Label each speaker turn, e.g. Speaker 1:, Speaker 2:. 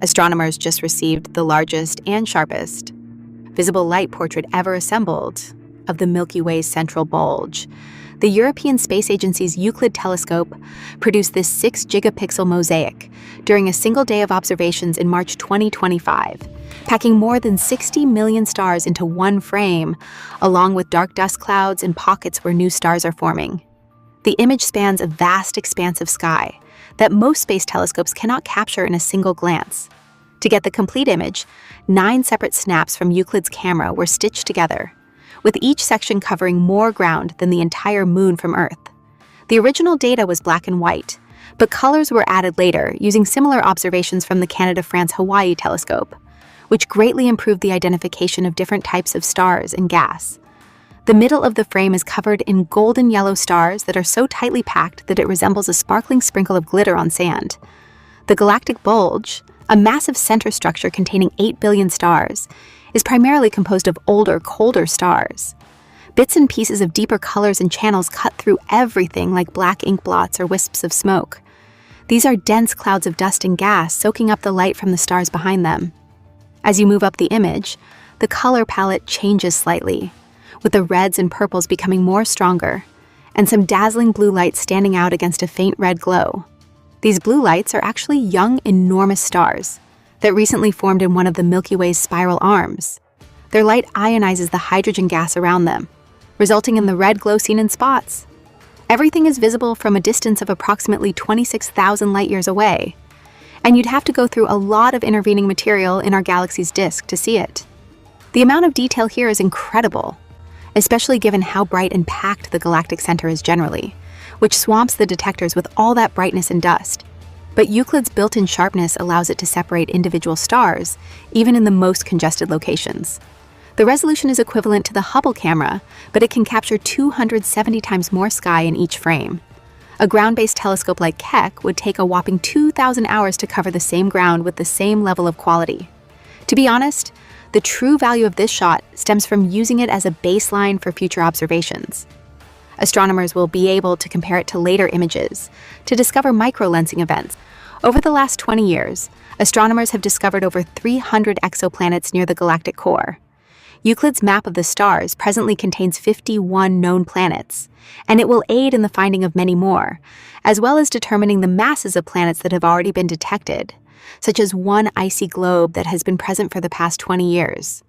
Speaker 1: Astronomers just received the largest and sharpest visible light portrait ever assembled of the Milky Way's central bulge. The European Space Agency's Euclid telescope produced this 6-gigapixel mosaic during a single day of observations in March 2025, packing more than 60 million stars into one frame, along with dark dust clouds and pockets where new stars are forming. The image spans a vast expanse of sky that most space telescopes cannot capture in a single glance. To get the complete image, 9 separate snaps from Euclid's camera were stitched together, with each section covering more ground than the entire moon from Earth. The original data was black and white, but colors were added later using similar observations from the Canada-France-Hawaii telescope, which greatly improved the identification of different types of stars and gas. The middle of the frame is covered in golden yellow stars that are so tightly packed that it resembles a sparkling sprinkle of glitter on sand. The galactic bulge, a massive center structure containing 8 billion stars, is primarily composed of older, colder stars. Bits and pieces of deeper colors and channels cut through everything like black ink blots or wisps of smoke. These are dense clouds of dust and gas soaking up the light from the stars behind them. As you move up the image, the color palette changes slightly, with the reds and purples becoming more stronger, and some dazzling blue lights standing out against a faint red glow. These blue lights are actually young, enormous stars that recently formed in one of the Milky Way's spiral arms. Their light ionizes the hydrogen gas around them, resulting in the red glow seen in spots. Everything is visible from a distance of approximately 26,000 light-years away, and you'd have to go through a lot of intervening material in our galaxy's disk to see it. The amount of detail here is incredible, especially given how bright and packed the galactic center is generally, which swamps the detectors with all that brightness and dust. But Euclid's built-in sharpness allows it to separate individual stars, even in the most congested locations. The resolution is equivalent to the Hubble camera, but it can capture 270 times more sky in each frame. A ground-based telescope like Keck would take a whopping 2,000 hours to cover the same ground with the same level of quality. To be honest, the true value of this shot stems from using it as a baseline for future observations. Astronomers will be able to compare it to later images to discover microlensing events. Over the last 20 years, astronomers have discovered over 300 exoplanets near the galactic core. Euclid's map of the stars presently contains 51 known planets, and it will aid in the finding of many more, as well as determining the masses of planets that have already been detected, such as one icy globe that has been present for the past 20 years.